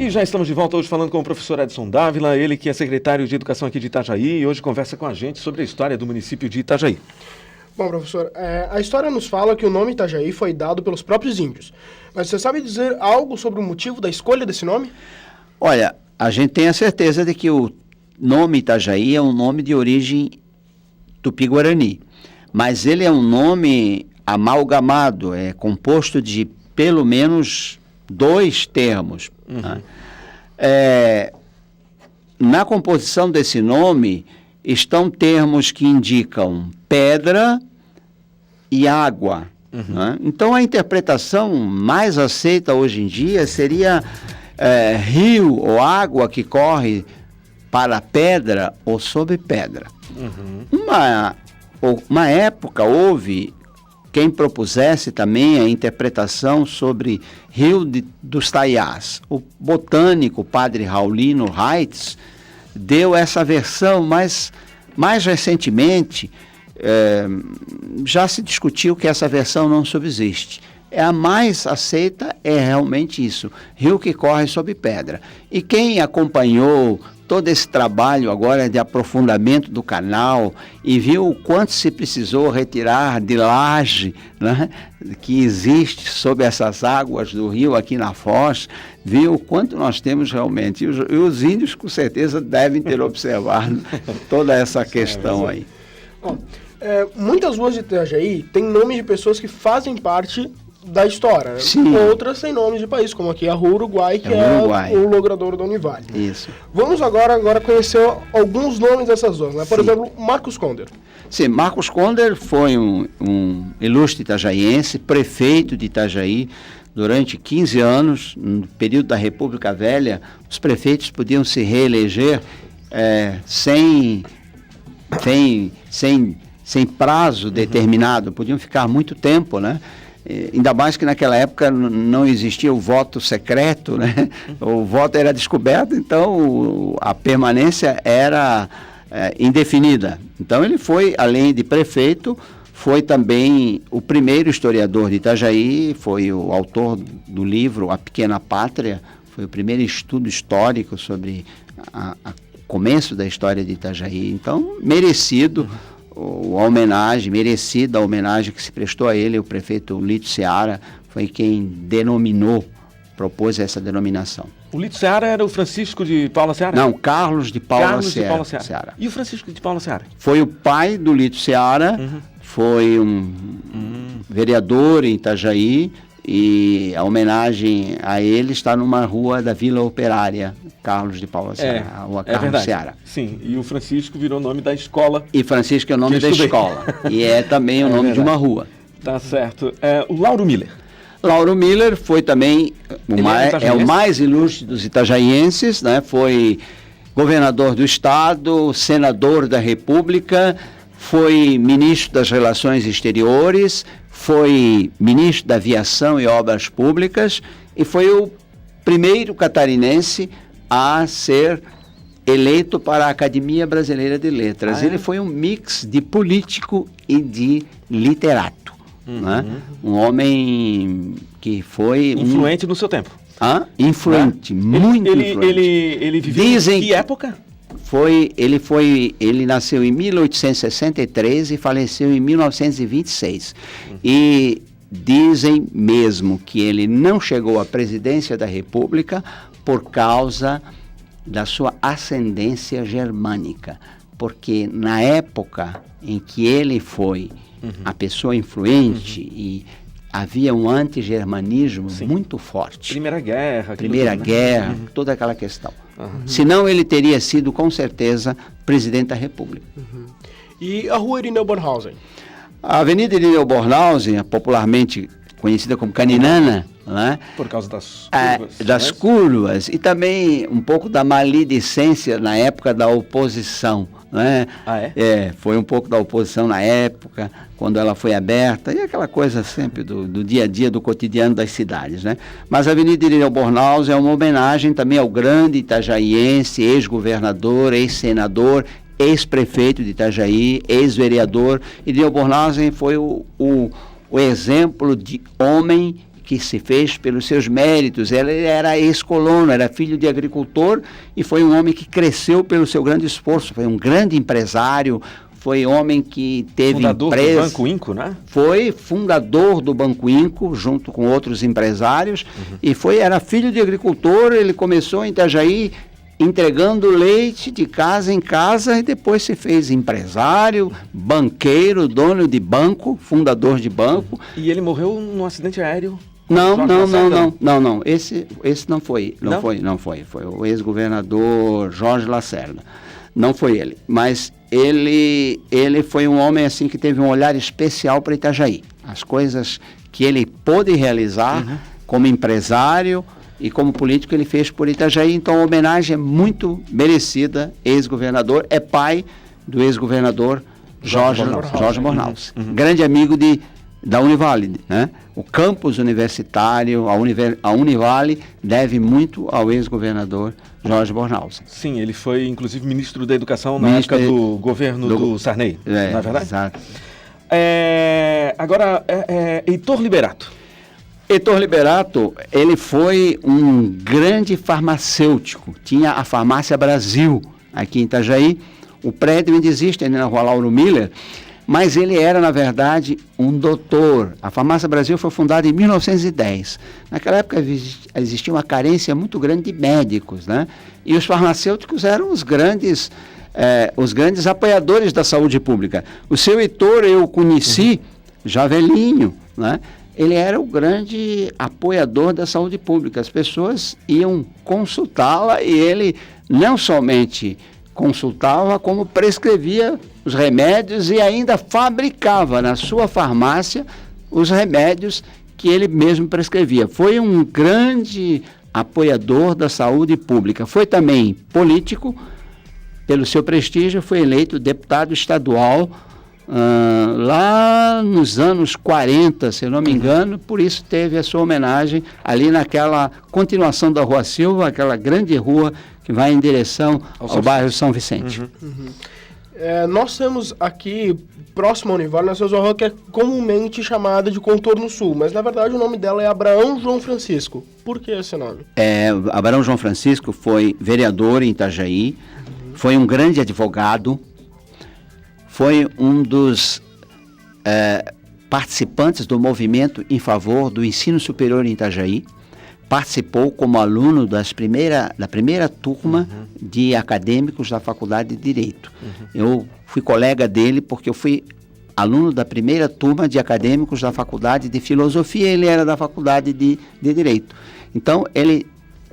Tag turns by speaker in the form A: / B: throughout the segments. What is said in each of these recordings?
A: E já estamos de volta hoje falando com o professor Edson Dávila, ele que é secretário de Educação aqui de Itajaí e hoje conversa com a gente sobre a história do município de Itajaí.
B: Bom, professor, a história nos fala que o nome Itajaí foi dado pelos próprios índios. Mas você sabe dizer algo sobre o motivo da escolha desse nome?
C: Olha, a gente tem a certeza de que o nome Itajaí é um nome de origem tupi-guarani, mas ele é um nome amalgamado, é composto de pelo menos 2 termos. Né? Na composição desse nome estão termos que indicam pedra e água. Né? Então a interpretação mais aceita hoje em dia seria rio ou água que corre para pedra ou sobre pedra. Uma época houve quem propusesse também a interpretação sobre Rio dos Taiás. O botânico padre Raulino Reitz deu essa versão, mas mais recentemente já se discutiu que essa versão não subsiste. A mais aceita é realmente isso, rio que corre sob pedra. E quem acompanhou todo esse trabalho agora de aprofundamento do canal e viu o quanto se precisou retirar de laje, né, que existe sob essas águas do rio aqui na Foz, viu o quanto nós temos realmente. E os índios com certeza devem ter observado toda essa questão aí.
B: Bom, muitas ruas de Itajaí têm nome de pessoas que fazem parte da história.
C: Sim.
B: Outras têm nomes de país, como aqui a Rua Uruguai, que é o logradouro da Univale.
C: Isso.
B: Vamos agora conhecer alguns nomes dessas ruas, né? Por exemplo, Marcos Conder.
C: Sim, Marcos Conder foi um ilustre itajaiense, prefeito de Itajaí. Durante 15 anos, no período da República Velha, os prefeitos podiam se reeleger sem prazo determinado, podiam ficar muito tempo, né? Ainda mais que naquela época não existia o voto secreto, né? O voto era descoberto, então a permanência era indefinida. Então ele foi, além de prefeito, foi também o primeiro historiador de Itajaí, foi o autor do livro A Pequena Pátria, foi o primeiro estudo histórico sobre o começo da história de Itajaí. Então, merecido merecida a homenagem que se prestou a ele. O prefeito Lito Seara foi quem propôs essa denominação.
A: O Lito Seara era o Francisco de Paula Seara?
C: Não, Carlos de Paula Seara.
A: E o Francisco de Paula Seara?
C: Foi o pai do Lito Seara, foi um vereador em Itajaí, e a homenagem a ele está numa rua da Vila Operária, Carlos de Paula Seara, a rua Carlos Seara.
A: Sim, e o Francisco virou nome da escola.
C: E Francisco é o nome da escola, e é também o nome de uma rua.
A: Tá certo. O Lauro Miller.
C: Lauro Miller foi também o mais ilustre dos itajaienses, né? Foi governador do estado, senador da República, foi ministro das Relações Exteriores, foi ministro da Aviação e Obras Públicas e foi o primeiro catarinense a ser eleito para a Academia Brasileira de Letras. Ele foi um mix de político e de literato. Né? Um homem que foi...
A: Influente no seu tempo.
C: Influente, muito influente.
A: Ele viveu em que época? Ele
C: nasceu em 1863 e faleceu em 1926. E dizem mesmo que ele não chegou à presidência da República por causa da sua ascendência germânica. Porque na época em que ele foi a pessoa influente e havia um anti-germanismo muito forte.
A: Primeira Guerra,
C: toda aquela questão. Senão ele teria sido, com certeza, presidente da República.
B: E a rua Irineu Bornhausen?
C: A Avenida Irineu Bornhausen, popularmente conhecida como Caninana, né?
A: Por causa das curvas.
C: Das curvas e também um pouco da maledicência na época da oposição. Né? Foi um pouco da oposição na época, quando ela foi aberta, e aquela coisa sempre do dia a dia, do cotidiano das cidades, né? Mas a Avenida Irineu Bornhausen é uma homenagem também ao grande itajaiense, ex-governador, ex-senador, ex-prefeito de Itajaí, ex-vereador. Irineu Bornhausen foi o exemplo de homem que se fez pelos seus méritos. Ele era ex-colono, era filho de agricultor e foi um homem que cresceu pelo seu grande esforço. Foi um grande empresário, foi homem que teve
A: fundador
C: empresa.
A: do Banco Inco, né?
C: Foi fundador do Banco Inco, junto com outros empresários, e era filho de agricultor. Ele começou em Itajaí entregando leite de casa em casa e depois se fez empresário, banqueiro, dono de banco, fundador de banco.
A: E ele morreu num acidente aéreo?
C: Não. Esse não foi. Não foi. Foi o ex-governador Jorge Lacerda. Não foi ele. Mas ele foi um homem assim que teve um olhar especial para Itajaí. As coisas que ele pôde realizar como empresário e como político ele fez por Itajaí. Então a homenagem é muito merecida. Ex-governador, é pai do ex-governador Jorge Bornhaus. Grande amigo da Univale, né? O campus universitário, a Univale deve muito ao ex-governador Jorge Bornhaus.
A: Sim, ele foi inclusive ministro da Educação na época do governo do Sarney, não é verdade?
C: Exato.
A: Agora, Heitor Liberato.
C: Heitor Liberato, ele foi um grande farmacêutico. Tinha a Farmácia Brasil aqui em Itajaí. O prédio ainda existe, na Rua Lauro Miller, mas ele era, na verdade, um doutor. A Farmácia Brasil foi fundada em 1910. Naquela época existia uma carência muito grande de médicos, né? E os farmacêuticos eram os grandes apoiadores da saúde pública. O seu Heitor eu conheci já velhinho, né? Ele era o grande apoiador da saúde pública. As pessoas iam consultá-la e ele não somente consultava, como prescrevia os remédios e ainda fabricava na sua farmácia os remédios que ele mesmo prescrevia. Foi um grande apoiador da saúde pública. Foi também político, pelo seu prestígio, foi eleito deputado estadual lá nos anos 40, se eu não me engano. Por isso teve a sua homenagem ali naquela continuação da Rua Silva, aquela grande rua que vai em direção ao bairro São Vicente.
B: Nós temos aqui, próximo ao Univale, nós temos uma rua que é comumente chamada de Contorno Sul, mas na verdade o nome dela é Abraão João Francisco. Por que esse nome?
C: Abraão João Francisco foi vereador em Itajaí, foi um grande advogado, foi um dos participantes do movimento em favor do ensino superior em Itajaí, participou como aluno da primeira turma de acadêmicos da Faculdade de Direito. Eu fui colega dele porque eu fui aluno da primeira turma de acadêmicos da Faculdade de Filosofia, ele era da Faculdade de Direito. Então, ele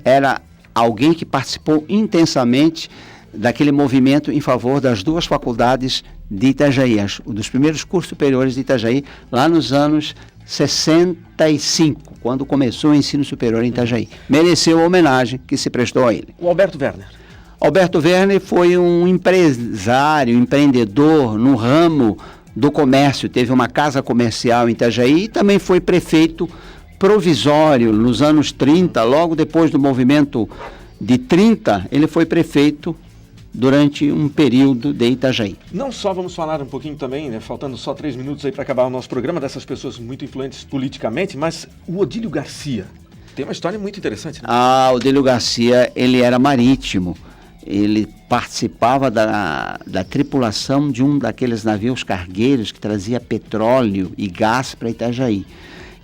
C: era alguém que participou intensamente daquele movimento em favor das duas faculdades de Itajaí, dos primeiros cursos superiores de Itajaí, lá nos anos 65, quando começou o ensino superior em Itajaí. Mereceu a homenagem que se prestou a ele.
A: O Alberto Werner.
C: Alberto Werner foi um empresário, empreendedor no ramo do comércio. Teve uma casa comercial em Itajaí e também foi prefeito provisório nos anos 30, logo depois do movimento de 30, ele foi prefeito durante um período de Itajaí.
A: Não só vamos falar um pouquinho também, né, faltando só 3 minutos aí para acabar o nosso programa, dessas pessoas muito influentes politicamente, mas o Odílio Garcia tem uma história muito interessante, né?
C: O Odílio Garcia, ele era marítimo, ele participava da tripulação de um daqueles navios cargueiros que trazia petróleo e gás para Itajaí.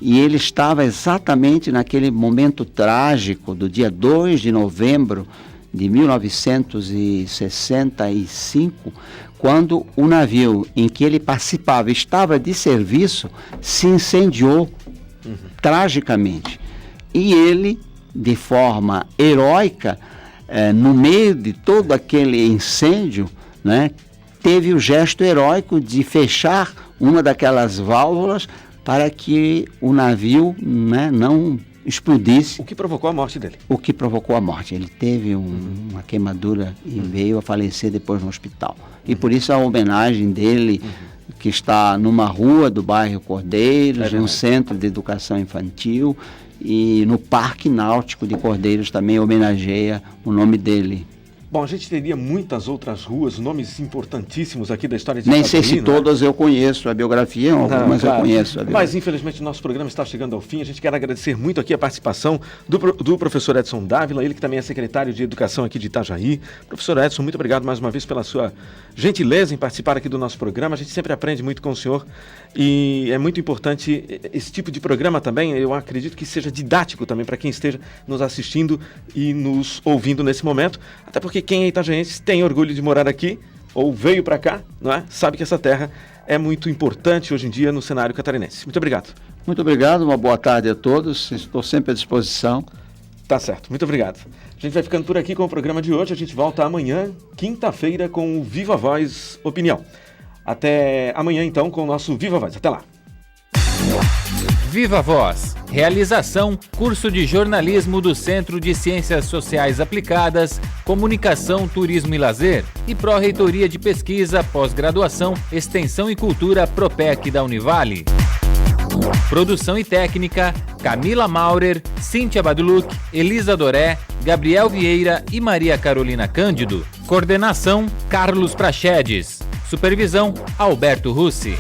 C: E ele estava exatamente naquele momento trágico do dia 2 de novembro de 1965, quando o navio em que ele participava estava de serviço, se incendiou tragicamente. E ele, de forma heróica, no meio de todo aquele incêndio, né, teve o gesto heróico de fechar uma daquelas válvulas para que o navio, né, não explodisse.
A: O que provocou a morte dele.
C: O que provocou a morte. Ele teve uma queimadura e veio a falecer depois no hospital. E por isso a homenagem dele, que está numa rua do bairro Cordeiros, um centro de educação infantil, e no Parque Náutico de Cordeiros também homenageia o nome dele.
A: Bom, a gente teria muitas outras ruas, nomes importantíssimos aqui da história de
C: Nem
A: Itajaí,
C: sei se todas eu conheço, a biografia, algumas
A: claro.
C: eu conheço.
A: Mas, infelizmente, o nosso programa está chegando ao fim. A gente quer agradecer muito aqui a participação do professor Edson Dávila, ele que também é secretário de Educação aqui de Itajaí. Professor Edson, muito obrigado mais uma vez pela sua gentileza em participar aqui do nosso programa. A gente sempre aprende muito com o senhor e é muito importante esse tipo de programa também. Eu acredito que seja didático também para quem esteja nos assistindo e nos ouvindo nesse momento, até porque quem é itajaense tem orgulho de morar aqui ou veio para cá, não é? Sabe que essa terra é muito importante hoje em dia no cenário catarinense. Muito obrigado.
C: Muito obrigado, uma boa tarde a todos, estou sempre à disposição.
A: Tá certo, muito obrigado. A gente vai ficando por aqui com o programa de hoje, a gente volta amanhã, quinta-feira, com o Viva Voz Opinião. Até amanhã, então, com o nosso Viva Voz. Até lá.
D: Viva Voz. Realização, curso de jornalismo do Centro de Ciências Sociais Aplicadas, Comunicação, Turismo e Lazer e Pró-Reitoria de Pesquisa, Pós-Graduação, Extensão e Cultura Propec da Univale. Produção e técnica, Camila Maurer, Cíntia Baduluc, Elisa Doré, Gabriel Vieira e Maria Carolina Cândido. Coordenação, Carlos Prachedes. Supervisão, Alberto Russi.